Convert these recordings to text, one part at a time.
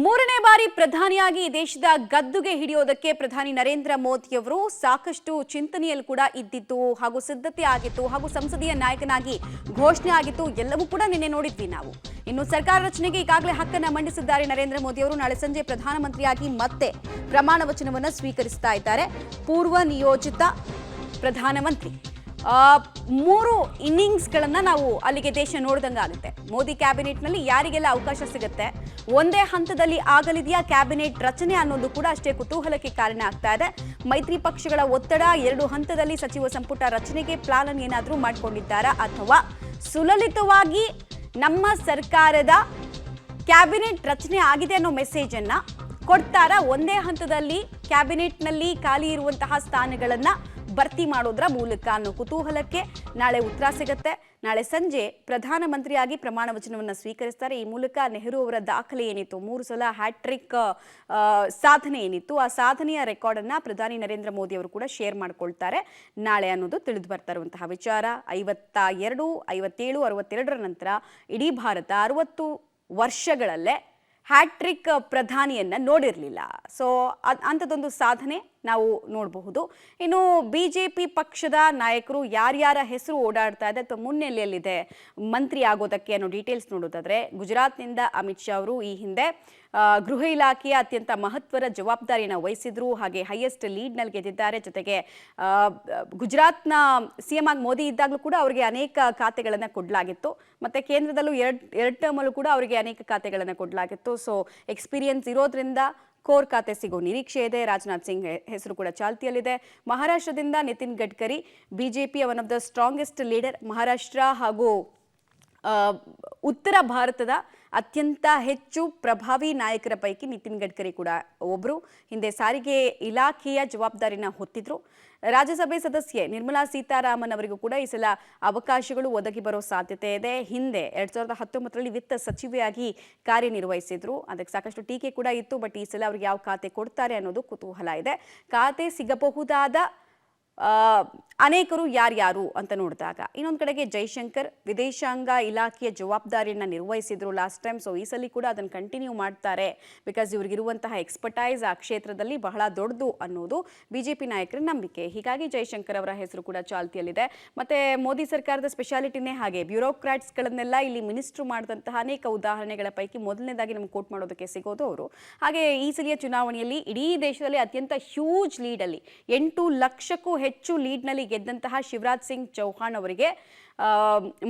ಮೂರನೇ ಬಾರಿ ಪ್ರಧಾನಿಯಾಗಿ ದೇಶದ ಗದ್ದುಗೆ ಹಿಡಿಯೋದಕ್ಕೆ ಪ್ರಧಾನಿ ನರೇಂದ್ರ ಮೋದಿಯವರು ಸಾಕಷ್ಟು ಚಿಂತನೆಯಲ್ಲಿ ಕೂಡ ಇದ್ದಿತ್ತು ಹಾಗೂ ಸಿದ್ಧತೆ ಆಗಿತ್ತು ಹಾಗೂ ಸಂಸದೀಯ ನಾಯಕನಾಗಿ ಘೋಷಣೆ ಆಗಿತ್ತು ಎಲ್ಲವೂ ಕೂಡ ನಿನ್ನೆ ನೋಡಿದ್ವಿ ನಾವು. ಇನ್ನು ಸರ್ಕಾರ ರಚನೆಗೆ ಈಗಾಗಲೇ ಹಕ್ಕನ್ನು ಮಂಡಿಸಿದ್ದಾರೆ ನರೇಂದ್ರ ಮೋದಿಯವರು. ನಾಳೆ ಸಂಜೆ ಪ್ರಧಾನಮಂತ್ರಿಯಾಗಿ ಮತ್ತೆ ಪ್ರಮಾಣ ವಚನವನ್ನು ಸ್ವೀಕರಿಸ್ತಾ ಇದ್ದಾರೆ ಪೂರ್ವ ನಿಯೋಜಿತ ಪ್ರಧಾನಮಂತ್ರಿ. 3 ಇನ್ನಿಂಗ್ಸ್ಗಳನ್ನು ನಾವು ಅಲ್ಲಿಗೆ ದೇಶ ನೋಡಿದಂಗಾಗುತ್ತೆ. ಮೋದಿ ಕ್ಯಾಬಿನೆಟ್ನಲ್ಲಿ ಯಾರಿಗೆಲ್ಲ ಅವಕಾಶ ಸಿಗುತ್ತೆ, ಒಂದೇ ಹಂತದಲ್ಲಿ ಆಗಲಿದೆಯಾ ಕ್ಯಾಬಿನೆಟ್ ರಚನೆ ಅನ್ನೋದು ಕೂಡ ಅಷ್ಟೇ ಕುತೂಹಲಕ್ಕೆ ಕಾರಣ ಆಗ್ತಾ ಇದೆ. ಮೈತ್ರಿ ಪಕ್ಷಗಳ ಒತ್ತಡ, 2 ಹಂತದಲ್ಲಿ ಸಚಿವ ಸಂಪುಟ ರಚನೆಗೆ ಪ್ಲಾನ್ ಏನಾದರೂ ಮಾಡಿಕೊಂಡಿದ್ದಾರಾ ಅಥವಾ ಸುಲಲಿತವಾಗಿ ನಮ್ಮ ಸರ್ಕಾರದ ಕ್ಯಾಬಿನೆಟ್ ರಚನೆ ಆಗಿದೆ ಅನ್ನೋ ಮೆಸೇಜ್ ಅನ್ನ ಕೊಡ್ತಾರಾ? ಒಂದೇ ಹಂತದಲ್ಲಿ ಕ್ಯಾಬಿನೆಟ್ನಲ್ಲಿ ಖಾಲಿ ಇರುವಂತಹ ಸ್ಥಾನಗಳನ್ನ ಭರ್ತಿ ಮಾಡೋದ್ರ ಮೂಲಕ ಅನ್ನೋ ಕುತೂಹಲಕ್ಕೆ ನಾಳೆ ಉತ್ತರ ಸಿಗುತ್ತೆ. ನಾಳೆ ಸಂಜೆ ಪ್ರಧಾನಮಂತ್ರಿಯಾಗಿ ಪ್ರಮಾಣ ವಚನವನ್ನು ಸ್ವೀಕರಿಸ್ತಾರೆ. ಈ ಮೂಲಕ ನೆಹರು ಅವರ ದಾಖಲೆ ಏನಿತ್ತು, 3 ಸಲ ಹ್ಯಾಟ್ರಿಕ್ ಸಾಧನೆ ಏನಿತ್ತು, ಆ ಸಾಧನೆಯ ರೆಕಾರ್ಡ್ ಅನ್ನ ಪ್ರಧಾನಿ ನರೇಂದ್ರ ಮೋದಿ ಅವರು ಕೂಡ ಶೇರ್ ಮಾಡ್ಕೊಳ್ತಾರೆ ನಾಳೆ ಅನ್ನೋದು ತಿಳಿದು ಬರ್ತಾ ಇರುವಂತಹ ವಿಚಾರ. 52, 57, 62ರ ನಂತರ ಇಡೀ ಭಾರತ 60 ವರ್ಷಗಳಲ್ಲೇ ಹ್ಯಾಟ್ರಿಕ್ ಪ್ರಧಾನಿಯನ್ನ ನೋಡಿರಲಿಲ್ಲ. ಸೊ ಅಂಥದ್ದೊಂದು ಸಾಧನೆ ನಾವು ನೋಡಬಹುದು. ಇನ್ನು ಬಿಜೆಪಿ ಪಕ್ಷದ ನಾಯಕರು ಯಾರ್ಯಾರ ಹೆಸರು ಓಡಾಡ್ತಾ ಇದೆ ಅಥವಾ ಮುನ್ನೆಲೆಯಲ್ಲಿದೆ ಮಂತ್ರಿ ಆಗೋದಕ್ಕೆ ಅನ್ನೋ ಡೀಟೇಲ್ಸ್ ನೋಡೋದಾದ್ರೆ, ಗುಜರಾತ್ನಿಂದ ಅಮಿತ್ ಶಾ ಅವರು ಈ ಹಿಂದೆ ಗೃಹ ಇಲಾಖೆಯ ಅತ್ಯಂತ ಮಹತ್ವದ ಜವಾಬ್ದಾರಿಯನ್ನು ವಹಿಸಿದ್ರು, ಹಾಗೆ ಹೈಯೆಸ್ಟ್ ಲೀಡ್ನಲ್ಲಿ ಗೆದ್ದಿದ್ದಾರೆ. ಜೊತೆಗೆ ಗುಜರಾತ್ನ ಸಿಎಂ ಆಗಿ ಮೋದಿ ಇದ್ದಾಗಲೂ ಕೂಡ ಅವರಿಗೆ ಅನೇಕ ಖಾತೆಗಳನ್ನು ಕೊಡಲಾಗಿತ್ತು. ಮತ್ತೆ ಕೇಂದ್ರದಲ್ಲೂ ಎರಡು ಟರ್ಮಲ್ಲೂ ಕೂಡ ಅವರಿಗೆ ಅನೇಕ ಖಾತೆಗಳನ್ನು ಕೊಡಲಾಗಿತ್ತು. ಸೊ ಎಕ್ಸ್ಪೀರಿಯನ್ಸ್ ಇರೋದ್ರಿಂದ ಕೋರ್ ಖಾತೆ ಸಿಗೋ ನಿರೀಕ್ಷೆ ಇದೆ. ರಾಜನಾಥ್ ಸಿಂಗ್ ಹೆಸರು ಕೂಡ ಚಾಲ್ತಿಯಲ್ಲಿದೆ. ಮಹಾರಾಷ್ಟ್ರದಿಂದ ನಿತಿನ್ ಗಡ್ಕರಿ, ಬಿಜೆಪಿಯ one of the strongest leader. Maharashtra ಹಾಗೂ ಉತ್ತರ ಭಾರತದ ಅತ್ಯಂತ ಹೆಚ್ಚು ಪ್ರಭಾವಿ ನಾಯಕರ ಪೈಕಿ ನಿತಿನ್ ಗಡ್ಕರಿ ಕೂಡ ಒಬ್ಬರು. ಹಿಂದೆ ಸಾರಿಗೆ ಇಲಾಖೆಯ ಜವಾಬ್ದಾರಿನ ಹೊತ್ತಿದ್ರು. ರಾಜ್ಯಸಭೆ ಸದಸ್ಯೆ ನಿರ್ಮಲಾ ಸೀತಾರಾಮನ್ ಅವರಿಗೂ ಕೂಡ ಈ ಸಲ ಅವಕಾಶಗಳು ಒದಗಿ ಬರೋ ಸಾಧ್ಯತೆ ಇದೆ. ಹಿಂದೆ 2019ರಲ್ಲಿ ವಿತ್ತ ಸಚಿವೆಯಾಗಿ ಕಾರ್ಯನಿರ್ವಹಿಸಿದ್ರು. ಅದಕ್ಕೆ ಸಾಕಷ್ಟು ಟೀಕೆ ಕೂಡ ಇತ್ತು. ಬಟ್ ಈ ಸಲ ಅವ್ರಿಗೆ ಯಾವ ಖಾತೆ ಕೊಡ್ತಾರೆ ಅನ್ನೋದು ಕುತೂಹಲ ಇದೆ. ಖಾತೆ ಸಿಗಬಹುದಾದ ಅನೇಕರು ಯಾರ್ಯಾರು ಅಂತ ನೋಡಿದಾಗ, ಇನ್ನೊಂದು ಕಡೆಗೆ ಜೈಶಂಕರ್ ವಿದೇಶಾಂಗ ಇಲಾಖೆಯ ಜವಾಬ್ದಾರಿಯನ್ನು ನಿರ್ವಹಿಸಿದ್ರು ಲಾಸ್ಟ್ ಟೈಮ್. ಸೊ ಈ ಸಲ ಕೂಡ ಅದನ್ನು ಕಂಟಿನ್ಯೂ ಮಾಡ್ತಾರೆ. ಬಿಕಾಸ್ ಇವ್ರಿಗಿರುವಂತಹ ಎಕ್ಸ್ಪರ್ಟೈಸ್ ಆ ಕ್ಷೇತ್ರದಲ್ಲಿ ಬಹಳ ದೊಡ್ಡದು ಅನ್ನೋದು ಬಿಜೆಪಿ ನಾಯಕರ ನಂಬಿಕೆ. ಹೀಗಾಗಿ ಜೈಶಂಕರ್ ಅವರ ಹೆಸರು ಕೂಡ ಚಾಲ್ತಿಯಲ್ಲಿದೆ. ಮತ್ತೆ ಮೋದಿ ಸರ್ಕಾರದ ಸ್ಪೆಷಾಲಿಟಿನೇ ಹಾಗೆ ಬ್ಯೂರೋಕ್ರಾಟ್ಸ್ಗಳನ್ನೆಲ್ಲ ಇಲ್ಲಿ ಮಿನಿಸ್ಟ್ರು ಮಾಡಿದಂತಹ ಅನೇಕ ಉದಾಹರಣೆಗಳ ಪೈಕಿ ಮೊದಲನೇದಾಗಿ ನಮ್ಗೆ ಕೋಟ್ ಮಾಡೋದಕ್ಕೆ ಸಿಗೋದು ಅವರು. ಹಾಗೆ ಈ ಸಲಿಯ ಚುನಾವಣೆಯಲ್ಲಿ ಇಡೀ ದೇಶದಲ್ಲಿ ಅತ್ಯಂತ ಹ್ಯೂಜ್ ಲೀಡಲ್ಲಿ 8 ಲಕ್ಷಕ್ಕೂ ಹೆಚ್ಚು ಲೀಡ್ನಲ್ಲಿ ಗೆದ್ದಂತಹ ಶಿವರಾಜ್ ಸಿಂಗ್ ಚೌಹಾಣ್ ಅವರಿಗೆ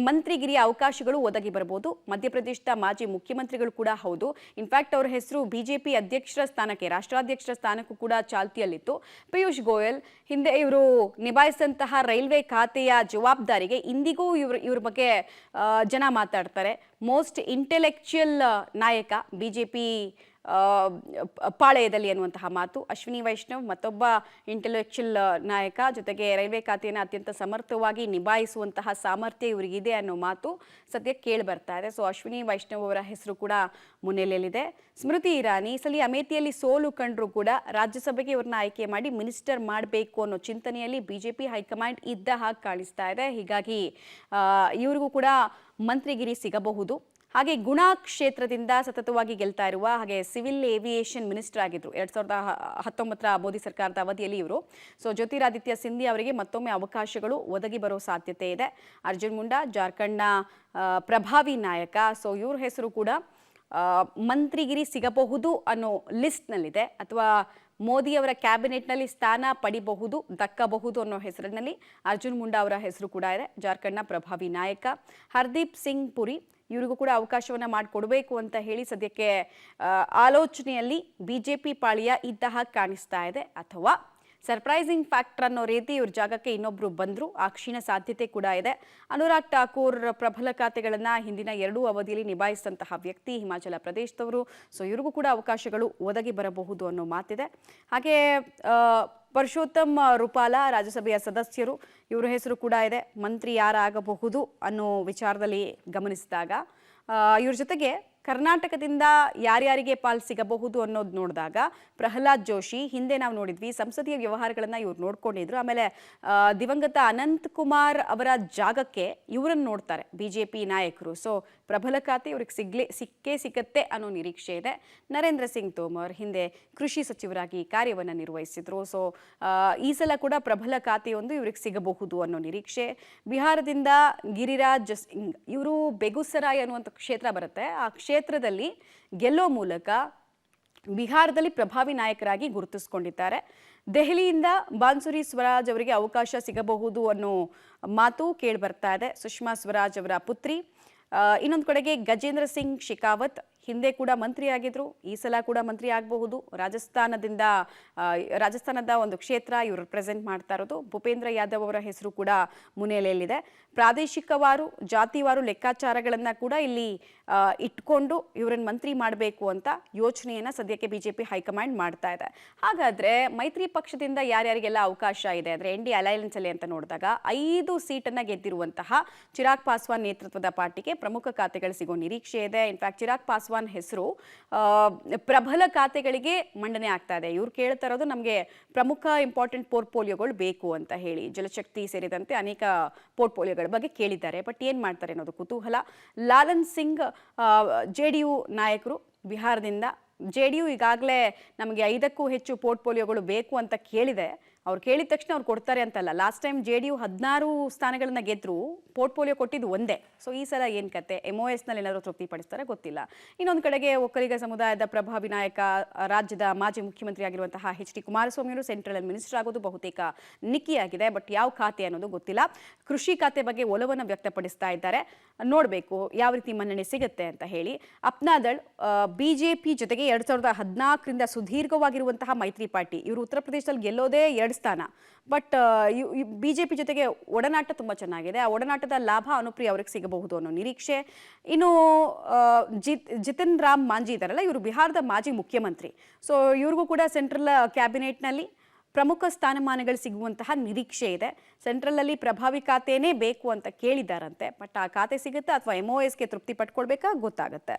ಮಂತ್ರಿಗಿರಿಯ ಅವಕಾಶಗಳು ಒದಗಿ ಬರಬಹುದು. ಮಧ್ಯಪ್ರದೇಶದ ಮಾಜಿ ಮುಖ್ಯಮಂತ್ರಿಗಳು ಕೂಡ ಹೌದು. ಇನ್ಫ್ಯಾಕ್ಟ್ ಅವರ ಹೆಸರು ಬಿಜೆಪಿ ಅಧ್ಯಕ್ಷರ ಸ್ಥಾನಕ್ಕೆ, ರಾಷ್ಟ್ರಾಧ್ಯಕ್ಷರ ಸ್ಥಾನಕ್ಕೂ ಕೂಡ ಚಾಲ್ತಿಯಲ್ಲಿತ್ತು. ಪಿಯೂಷ್ ಗೋಯಲ್ ಹಿಂದೆ ಇವರು ನಿಭಾಯಿಸಿದಂತಹ ರೈಲ್ವೆ ಖಾತೆಯ ಜವಾಬ್ದಾರಿಗೆ ಇಂದಿಗೂ ಇವ್ರ ಬಗ್ಗೆ ಜನ ಮಾತಾಡ್ತಾರೆ. ಮೋಸ್ಟ್ ಇಂಟೆಲೆಕ್ಚುಯಲ್ ನಾಯಕ ಬಿಜೆಪಿ ಪಾಳೆಯದಲ್ಲಿ ಅನ್ನುವಂತಹ ಮಾತು. ಅಶ್ವಿನಿ ವೈಷ್ಣವ್ ಮತ್ತೊಬ್ಬ ಇಂಟೆಲೆಕ್ಚುಯಲ್ ನಾಯಕ, ಜೊತೆಗೆ ರೈಲ್ವೆ ಖಾತೆಯನ್ನು ಅತ್ಯಂತ ಸಮರ್ಥವಾಗಿ ನಿಭಾಯಿಸುವಂತಹ ಸಾಮರ್ಥ್ಯ ಇವರಿಗಿದೆ ಅನ್ನೋ ಮಾತು ಸದ್ಯ ಕೇಳಿ ಬರ್ತಾ ಇದೆ. ಸೊ ಅಶ್ವಿನಿ ವೈಷ್ಣವ್ ಅವರ ಹೆಸರು ಕೂಡ ಮುನ್ನೆಲೆಯಲ್ಲಿದೆ. ಸ್ಮೃತಿ ಇರಾನಿ ಈ ಸಲ ಅಮೇಥಿಯಲ್ಲಿ ಸೋಲು ಕಂಡ್ರು ಕೂಡ ರಾಜ್ಯಸಭೆಗೆ ಇವ್ರನ್ನ ಆಯ್ಕೆ ಮಾಡಿ ಮಿನಿಸ್ಟರ್ ಮಾಡಬೇಕು ಅನ್ನೋ ಚಿಂತನೆಯಲ್ಲಿ ಬಿಜೆಪಿ ಹೈಕಮಾಂಡ್ ಇದ್ದ ಹಾಗೆ ಕಾಣಿಸ್ತಾ ಇದೆ. ಹೀಗಾಗಿ ಇವ್ರಿಗೂ ಕೂಡ ಮಂತ್ರಿಗಿರಿ ಸಿಗಬಹುದು. ಹಾಗೆ ಗುಣಾ ಕ್ಷೇತ್ರದಿಂದ ಸತತವಾಗಿ ಗೆಲ್ತಾ ಇರುವ, ಹಾಗೆ ಸಿವಿಲ್ ಏವಿಯೇಷನ್ ಮಿನಿಸ್ಟರ್ ಆಗಿದ್ರು 2019ರ ಮೋದಿ ಸರ್ಕಾರದ ಅವಧಿಯಲ್ಲಿ ಇವರು. ಸೊ ಜ್ಯೋತಿರಾದಿತ್ಯ ಸಿಂಧಿಯಾ ಅವರಿಗೆ ಮತ್ತೊಮ್ಮೆ ಅವಕಾಶಗಳು ಒದಗಿ ಬರೋ ಸಾಧ್ಯತೆ ಇದೆ. ಅರ್ಜುನ್ ಮುಂಡಾ ಜಾರ್ಖಂಡ್ನ ಪ್ರಭಾವಿ ನಾಯಕ. ಸೊ ಇವ್ರ ಹೆಸರು ಕೂಡ ಮಂತ್ರಿಗಿರಿ ಸಿಗಬಹುದು ಅನ್ನೋ ಲಿಸ್ಟ್ನಲ್ಲಿದೆ. ಅಥವಾ ಮೋದಿಯವರ ಕ್ಯಾಬಿನೆಟ್ನಲ್ಲಿ ಸ್ಥಾನ ಪಡಿಬಹುದು, ದಕ್ಕಬಹುದು ಅನ್ನೋ ಹೆಸರಿನಲ್ಲಿ ಅರ್ಜುನ್ ಮುಂಡಾ ಅವರ ಹೆಸರು ಕೂಡ ಇದೆ. ಜಾರ್ಖಂಡ್ನ ಪ್ರಭಾವಿ ನಾಯಕ. ಹರ್ದೀಪ್ ಸಿಂಗ್ ಪುರಿ ಇವರಿಗೂ ಕೂಡ ಅವಕಾಶವನ್ನು ಮಾಡಿಕೊಡ್ಬೇಕು ಅಂತ ಹೇಳಿ ಸದ್ಯಕ್ಕೆ ಆಲೋಚನೆಯಲ್ಲಿ ಬಿಜೆಪಿ ಪಾಳಿಯ ಇದ್ದ ಹಾಗೆ ಕಾಣಿಸ್ತಾ ಇದೆ. ಅಥವಾ ಸರ್ಪ್ರೈಸಿಂಗ್ ಫ್ಯಾಕ್ಟರ್ ಅನ್ನೋ ರೀತಿ ಇವ್ರ ಜಾಗಕ್ಕೆ ಇನ್ನೊಬ್ರು ಬಂದ್ರು, ಆ ಕ್ಷೀಣ ಸಾಧ್ಯತೆ ಕೂಡ ಇದೆ. ಅನುರಾಗ್ ಠಾಕೂರ್ ಪ್ರಬಲ ಖಾತೆಗಳನ್ನ ಹಿಂದಿನ 2 ಅವಧಿಯಲ್ಲಿ ನಿಭಾಯಿಸಿದಂತಹ ವ್ಯಕ್ತಿ, ಹಿಮಾಚಲ ಪ್ರದೇಶದವರು. ಸೊ ಇವ್ರಿಗೂ ಕೂಡ ಅವಕಾಶಗಳು ಒದಗಿ ಬರಬಹುದು ಅನ್ನೋ ಮಾತಿದೆ. ಹಾಗೆ ಪರಶೋತ್ತಮ್ ರೂಪಾಲ ರಾಜ್ಯಸಭೆಯ ಸದಸ್ಯರು, ಇವರ ಹೆಸರು ಕೂಡ ಇದೆ. ಮಂತ್ರಿ ಯಾರಾಗಬಹುದು ಅನ್ನೋ ವಿಚಾರದಲ್ಲಿ ಗಮನಿಸಿದಾಗ ಇವ್ರ ಜೊತೆಗೆ ಕರ್ನಾಟಕದಿಂದ ಯಾರ್ಯಾರಿಗೆ ಪಾಲ್ ಸಿಗಬಹುದು ಅನ್ನೋದು ನೋಡಿದಾಗ ಪ್ರಹ್ಲಾದ್ ಜೋಶಿ, ಹಿಂದೆ ನಾವು ನೋಡಿದ್ವಿ ಸಂಸದೀಯ ವ್ಯವಹಾರಗಳನ್ನ ಇವ್ರು ನೋಡ್ಕೊಂಡಿದ್ರು. ಆಮೇಲೆ ದಿವಂಗತ ಅನಂತ್ ಕುಮಾರ್ ಅವರ ಜಾಗಕ್ಕೆ ಇವರನ್ನು ನೋಡ್ತಾರೆ ಬಿಜೆಪಿ ನಾಯಕರು. ಸೊ ಪ್ರಬಲ ಖಾತೆ ಇವ್ರಿಗೆ ಸಿಕ್ಕೇ ಸಿಕ್ಕತ್ತೆ ಅನ್ನೋ ನಿರೀಕ್ಷೆ ಇದೆ. ನರೇಂದ್ರ ಸಿಂಗ್ ತೋಮರ್ ಹಿಂದೆ ಕೃಷಿ ಸಚಿವರಾಗಿ ಕಾರ್ಯವನ್ನು ನಿರ್ವಹಿಸಿದ್ರು. ಸೊ ಈ ಸಲ ಕೂಡ ಪ್ರಬಲ ಖಾತೆಯೊಂದು ಇವ್ರಿಗೆ ಸಿಗಬಹುದು ಅನ್ನೋ ನಿರೀಕ್ಷೆ. ಬಿಹಾರದಿಂದ ಗಿರಿರಾಜ್ ಸಿಂಗ್, ಇವರು ಬೆಗುಸರಾಯ್ ಅನ್ನುವಂಥ ಕ್ಷೇತ್ರ ಬರುತ್ತೆ. ಆ ಕ್ಷೇತ್ರದಲ್ಲಿ ಗೆಲ್ಲೋ ಮೂಲಕ ಬಿಹಾರದಲ್ಲಿ ಪ್ರಭಾವಿ ನಾಯಕರಾಗಿ ಗುರುತಿಸಿಕೊಂಡಿದ್ದಾರೆ. ದೆಹಲಿಯಿಂದ ಬಾನ್ಸುರಿ ಸ್ವರಾಜ್ ಅವರಿಗೆ ಅವಕಾಶ ಸಿಗಬಹುದು ಅನ್ನೋ ಮಾತು ಕೇಳಿ ಬರ್ತಾ ಇದೆ. ಸುಷ್ಮಾ ಸ್ವರಾಜ್ ಅವರ ಪುತ್ರಿ. ಇನ್ನೊಂದು ಕಡೆಗೆ ಗಜೇಂದ್ರ ಸಿಂಗ್ ಶೆಖಾವತ್ ಹಿಂದೆ ಕೂಡ ಮಂತ್ರಿ ಆಗಿದ್ರು, ಈ ಸಲ ಕೂಡ ಮಂತ್ರಿ ಆಗಬಹುದು. ರಾಜಸ್ಥಾನದ ಒಂದು ಕ್ಷೇತ್ರ ಇವರು ರೆಪ್ರೆಸೆಂಟ್ ಮಾಡ್ತಾ ಇರೋದು. ಭೂಪೇಂದ್ರ ಯಾದವ್ ಅವರ ಹೆಸರು ಕೂಡ ಮುನ್ನೆಲೆಯಲ್ಲಿದೆ. ಪ್ರಾದೇಶಿಕವಾರು ಜಾತಿವಾರು ಲೆಕ್ಕಾಚಾರಗಳನ್ನ ಕೂಡ ಇಲ್ಲಿ ಇಟ್ಕೊಂಡು ಇವರನ್ನು ಮಂತ್ರಿ ಮಾಡಬೇಕು ಅಂತ ಯೋಚನೆಯನ್ನ ಸದ್ಯಕ್ಕೆ ಬಿಜೆಪಿ ಹೈಕಮಾಂಡ್ ಮಾಡ್ತಾ ಇದೆ. ಹಾಗಾದ್ರೆ ಮೈತ್ರಿ ಪಕ್ಷದಿಂದ ಯಾರ್ಯಾರಿಗೆಲ್ಲ ಅವಕಾಶ ಇದೆ ಅಂದ್ರೆ ND ಅಲೈಯನ್ಸ್ ಅಲ್ಲಿ ಅಂತ ನೋಡಿದಾಗ 5 ಸೀಟನ್ನ ಗೆದ್ದಿರುವಂತಹ ಚಿರಾಗ್ ಪಾಸ್ವಾನ್ ನೇತೃತ್ವದ ಪಾರ್ಟಿಗೆ ಪ್ರಮುಖ ಖಾತೆಗಳು ಸಿಗೋ ನಿರೀಕ್ಷೆ ಇದೆ. ಇನ್ಫ್ಯಾಕ್ಟ್ ಚಿರಾಗ್ ಪಾಸ್ವಾನ್ ಹೆಸರು ಪ್ರಬಲ ಖಾತೆಗಳಿಗೆ ಮಂಡನೆ ಆಗ್ತಾ ಇದೆ. ಇವ್ರು ಕೇಳ್ತಾ ಇರೋದು ನಮಗೆ ಪ್ರಮುಖ ಇಂಪಾರ್ಟೆಂಟ್ ಪೋರ್ಟ್ಫೋಲಿಯೋಗಳು ಬೇಕು ಅಂತ ಹೇಳಿ. ಜಲಶಕ್ತಿ ಸೇರಿದಂತೆ ಅನೇಕ ಪೋರ್ಟ್ಫೋಲಿಯೋಗಳ ಬಗ್ಗೆ ಕೇಳಿದ್ದಾರೆ. ಬಟ್ ಏನ್ ಮಾಡ್ತಾರೆ ಅನ್ನೋದು ಕುತೂಹಲ. ಲಾಲನ್ ಸಿಂಗ್ JDU ನಾಯಕರು ಬಿಹಾರದಿಂದ. JDU ಈಗಾಗಲೇ ನಮಗೆ 5ಕ್ಕೂ ಹೆಚ್ಚು ಪೋರ್ಟ್ಫೋಲಿಯೋಗಳು ಬೇಕು ಅಂತ ಕೇಳಿದೆ. ಅವ್ರು ಕೇಳಿದ ತಕ್ಷಣ ಅವ್ರು ಕೊಡ್ತಾರೆ ಅಂತಲ್ಲ. ಲಾಸ್ಟ್ ಟೈಮ್ JDU 16 ಸ್ಥಾನಗಳನ್ನ ಗೆದ್ರು, ಪೋರ್ಟ್ಫೋಲಿಯೋ ಕೊಟ್ಟಿದ್ದು ಒಂದೇ. ಸೊ ಈ ಸಲ ಏನ್ ಕತೆ, MOS ನಲ್ಲಿ ಏನಾದರೂ ತೃಪ್ತಿಪಡಿಸ್ತಾರೆ ಗೊತ್ತಿಲ್ಲ. ಇನ್ನೊಂದು ಕಡೆಗೆ ಒಕ್ಕಲಿಗ ಸಮುದಾಯದ ಪ್ರಭಾವಿ ನಾಯಕ, ರಾಜ್ಯದ ಮಾಜಿ ಮುಖ್ಯಮಂತ್ರಿ ಆಗಿರುವಂತಹ HD ಕುಮಾರಸ್ವಾಮಿ ಅವರು ಸೆಂಟ್ರಲ್ ಮಿನಿಸ್ಟರ್ ಆಗೋದು ಬಹುತೇಕ ನಿಕ್ಕಿಯಾಗಿದೆ. ಬಟ್ ಯಾವ ಖಾತೆ ಅನ್ನೋದು ಗೊತ್ತಿಲ್ಲ. ಕೃಷಿ ಖಾತೆ ಬಗ್ಗೆ ಒಲವನ್ನು ವ್ಯಕ್ತಪಡಿಸ್ತಾ ಇದ್ದಾರೆ. ನೋಡಬೇಕು ಯಾವ ರೀತಿ ಮನ್ನಣೆ ಸಿಗುತ್ತೆ ಅಂತ ಹೇಳಿ. ಅಪ್ನಾದಳ್ ಬಿಜೆಪಿ ಜೊತೆಗೆ 2014ರಿಂದ ಸುದೀರ್ಘವಾಗಿರುವಂತಹ ಮೈತ್ರಿ ಪಾರ್ಟಿ. ಇವರು ಉತ್ತರ ಪ್ರದೇಶದಲ್ಲಿ ಗೆಲ್ಲೋದೇ 2 ಸ್ಥಾನ. ಬಟ್ ಬಿಜೆಪಿ ಜೊತೆಗೆ ಒಡನಾಟ ತುಂಬಾ ಚೆನ್ನಾಗಿದೆ. ಆ ಒಡನಾಟದ ಲಾಭ ಅನುಪ್ರಿಯ ಅವ್ರಿಗೆ ಸಿಗಬಹುದು ಅನ್ನೋ ನಿರೀಕ್ಷೆ. ಇನ್ನು ಜಿತಿನ್ ರಾಮ್ ಮಾಂಜಿ ಇದ್ದಾರಲ್ಲ, ಇವರು ಬಿಹಾರದ ಮಾಜಿ ಮುಖ್ಯಮಂತ್ರಿ. ಸೊ ಇವ್ರಿಗೂ ಕೂಡ ಸೆಂಟ್ರಲ್ ಕ್ಯಾಬಿನೆಟ್ನಲ್ಲಿ ಪ್ರಮುಖ ಸ್ಥಾನಮಾನಗಳು ಸಿಗುವಂತಹ ನಿರೀಕ್ಷೆ ಇದೆ. ಸೆಂಟ್ರಲ್ ಪ್ರಭಾವಿ ಖಾತೆನೇ ಬೇಕು ಅಂತ ಕೇಳಿದ್ದಾರಂತೆ. ಬಟ್ ಆ ಖಾತೆ ಸಿಗುತ್ತಾ ಅಥವಾ MOSಗೆ ತೃಪ್ತಿ ಪಟ್ಕೊಳ್ಬೇಕಾ ಗೊತ್ತಾಗುತ್ತೆ.